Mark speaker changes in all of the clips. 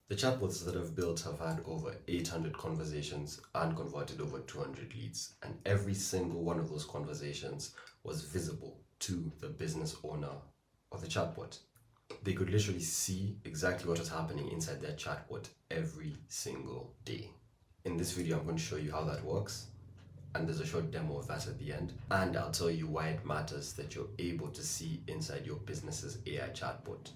Speaker 1: The chatbots that I've built have had over 800 conversations and converted over 200 leads. And every single one of those conversations was visible to the business owner of the chatbot. They could literally see exactly what was happening inside their chatbot every single day. In this video, I'm going to show you how that works. And there's a short demo of that at the end. And I'll tell you why it matters that you're able to see inside your business's AI chatbot,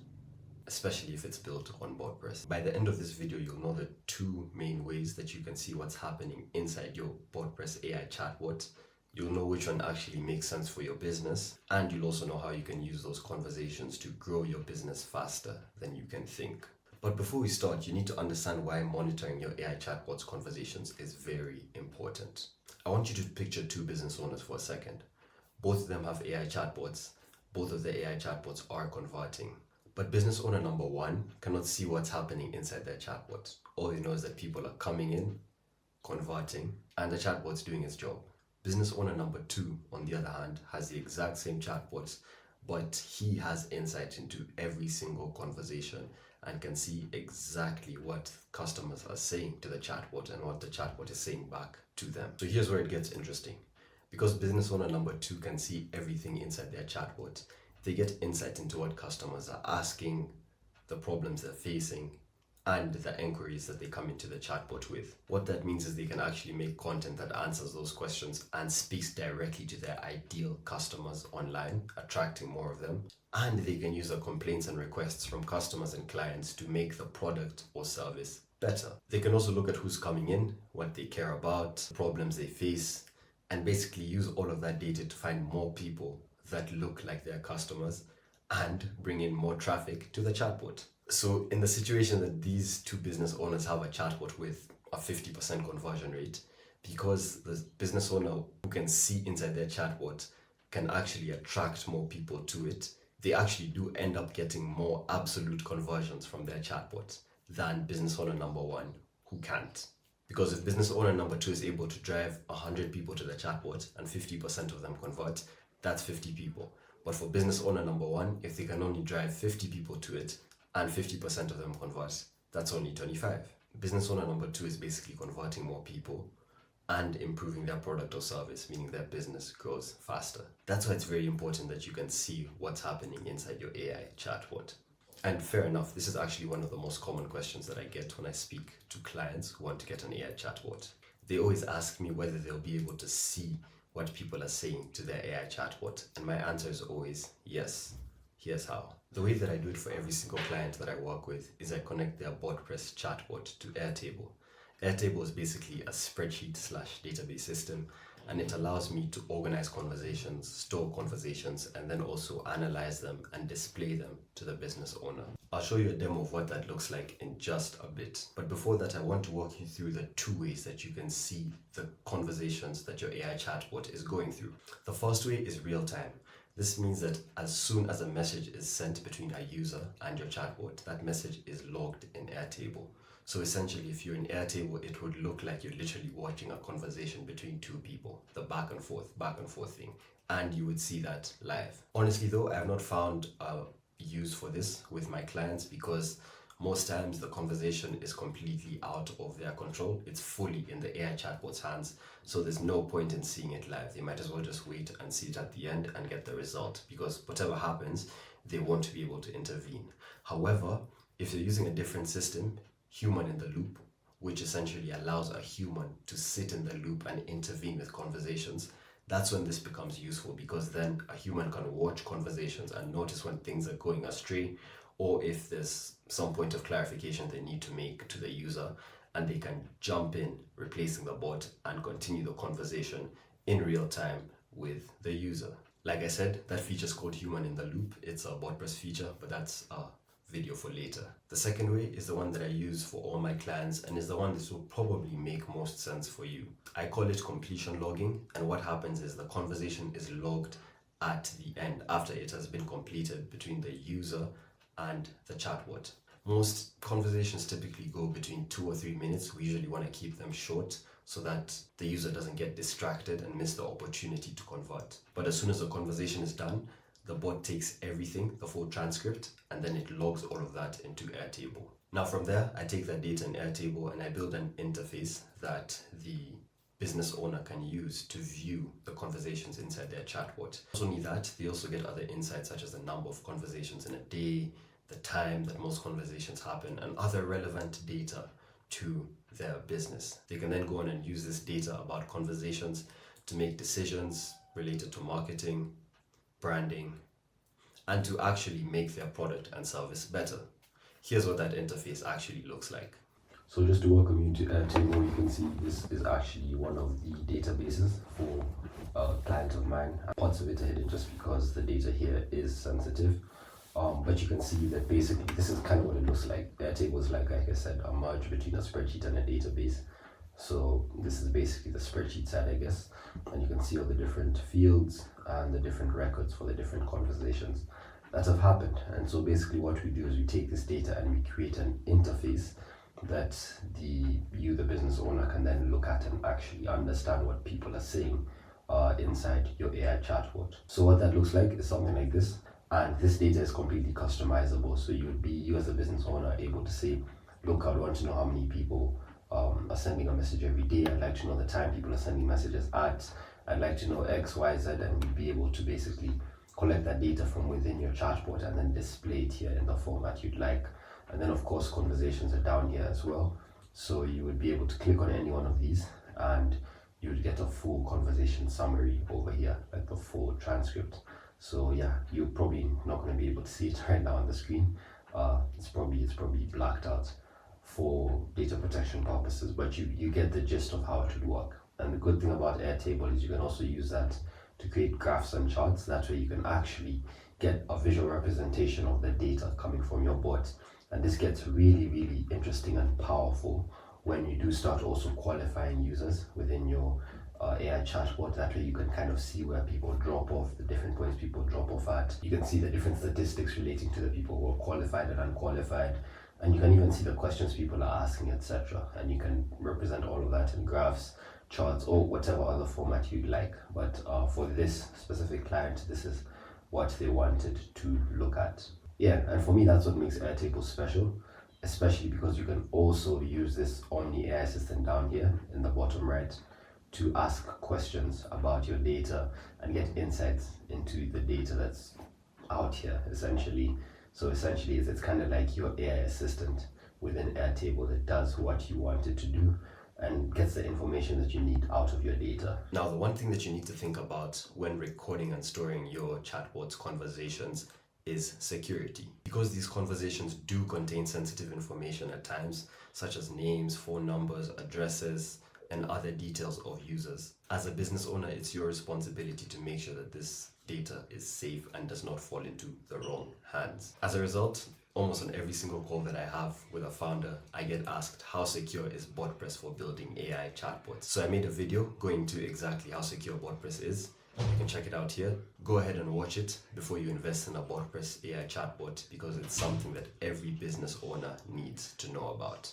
Speaker 1: especially if it's built on Botpress. By the end of this video, you'll know the two main ways that you can see what's happening inside your Botpress AI chatbot. You'll know which one actually makes sense for your business, and you'll also know how you can use those conversations to grow your business faster than you can think. But before we start, you need to understand why monitoring your AI chatbot's conversations is very important. I want you to picture two business owners for a second. Both of them have AI chatbots. Both of the AI chatbots are converting. But business owner number one cannot see what's happening inside their chatbot. All they know is that people are coming in, converting, and the chatbot's doing its job. Business owner number two, on the other hand, has the exact same chatbots, but he has insight into every single conversation and can see exactly what customers are saying to the chatbot and what the chatbot is saying back to them. So here's where it gets interesting. Because business owner number two can see everything inside their chatbot, they get insight into what customers are asking, the problems they're facing, and the inquiries that they come into the chatbot with. What that means is they can actually make content that answers those questions and speaks directly to their ideal customers online, attracting more of them. And they can use the complaints and requests from customers and clients to make the product or service better. They can also look at who's coming in, what they care about, problems they face, and basically use all of that data to find more people that look like their customers and bring in more traffic to the chatbot. So in the situation that these two business owners have a chatbot with a 50% conversion rate, because the business owner who can see inside their chatbot can actually attract more people to it, they actually do end up getting more absolute conversions from their chatbot than business owner number one who can't. Because if business owner number two is able to drive 100 people to the chatbot and 50% of them convert, that's 50 people. But for business owner number one, if they can only drive 50 people to it and 50% of them convert, that's only 25. Business owner number two is basically converting more people and improving their product or service, meaning their business grows faster. That's why it's very important that you can see what's happening inside your AI chatbot. And fair enough, this is actually one of the most common questions that I get when I speak to clients who want to get an AI chatbot. They always ask me whether they'll be able to see what people are saying to their AI chatbot, and my answer is always yes. Here's how. The way that I do it for every single client that I work with is I connect their Botpress chatbot to Airtable. Airtable is basically a spreadsheet/database system, and it allows me to organize conversations, store conversations, and then also analyze them and display them to the business owner. I'll show you a demo of what that looks like in just a bit. But before that, I want to walk you through the two ways that you can see the conversations that your AI chatbot is going through. The first way is real time. This means that as soon as a message is sent between a user and your chatbot, that message is logged in Airtable. So essentially, if you're in Airtable, it would look like you're literally watching a conversation between two people, the back and forth thing, and you would see that live. Honestly though, I have not found a use for this with my clients because most times the conversation is completely out of their control. It's fully in the AI chatbot's hands, so there's no point in seeing it live. They might as well just wait and see it at the end and get the result, because whatever happens, they won't be able to intervene. However, if you're using a different system, human in the loop, which essentially allows a human to sit in the loop and intervene with conversations, that's when this becomes useful, because then a human can watch conversations and notice when things are going astray, or if there's some point of clarification they need to make to the user, and they can jump in, replacing the bot, and continue the conversation in real time with the user. Like I said, that feature is called Human in the Loop. It's a Botpress feature, but that's a video for later. The second way is the one that I use for all my clients, and is the one that will probably make most sense for you. I call it completion logging, and what happens is the conversation is logged at the end after it has been completed between the user and the chatbot. Most conversations typically go between 2 or 3 minutes. We usually want to keep them short so that the user doesn't get distracted and miss the opportunity to convert. But as soon as the conversation is done, the bot takes everything, the full transcript, and then it logs all of that into Airtable. Now from there, I take that data in Airtable and I build an interface that the business owner can use to view the conversations inside their chatbot. Not only that, they also get other insights such as the number of conversations in a day, the time that most conversations happen, and other relevant data to their business. They can then go on and use this data about conversations to make decisions related to marketing, branding, and to actually make their product and service better. Here's what that interface actually looks like.
Speaker 2: So just to welcome you to Airtable, you can see this is actually one of the databases for a client of mine. Parts of it are hidden just because the data here is sensitive. But you can see that basically this is kind of what it looks like. Airtable is like I said, a merge between a spreadsheet and a database. So this is basically the spreadsheet side, I guess. And you can see all the different fields and the different records for the different conversations that have happened. And so basically what we do is we take this data and we create an interface that the business owner can then look at and actually understand what people are saying inside your AI chatbot. So what that looks like is something like this, and this data is completely customizable. So you as a business owner able to say, look, I want to know how many people are sending a message every day. I'd like to know the time people are sending messages at. I'd like to know X, Y, Z, and we'd be able to basically collect that data from within your chatbot and then display it here in the format you'd like. And then of course conversations are down here as well, so you would be able to click on any one of these and you would get a full conversation summary over here, like the full transcript. So yeah, you're probably not going to be able to see it right now on the screen. It's probably blacked out for data protection purposes, but you get the gist of how it would work. And the good thing about Airtable is you can also use that to create graphs and charts. That way you can actually get a visual representation of the data coming from your bot. And this gets really, really interesting and powerful when you do start also qualifying users within your AI chatbot. That way you can kind of see where people drop off, the different points people drop off at. You can see the different statistics relating to the people who are qualified and unqualified. And you can even see the questions people are asking, etc. And you can represent all of that in graphs, charts, or whatever other format you'd like. But for this specific client, this is what they wanted to look at. Yeah, and for me, that's what makes Airtable special, especially because you can also use this on the AI assistant down here in the bottom right to ask questions about your data and get insights into the data that's out here, essentially. So essentially, it's kind of like your AI assistant within Airtable that does what you want it to do and gets the information that you need out of your data.
Speaker 1: Now, the one thing that you need to think about when recording and storing your chatbot's conversations is security. Because these conversations do contain sensitive information at times, such as names, phone numbers, addresses, and other details of users. As a business owner, it's your responsibility to make sure that this data is safe and does not fall into the wrong hands. As a result, almost on every single call that I have with a founder, I get asked, how secure is Botpress for building AI chatbots? So I made a video going into exactly how secure Botpress is. You can check it out here. Go ahead and watch it before you invest in a Botpress AI chatbot, because it's something that every business owner needs to know about.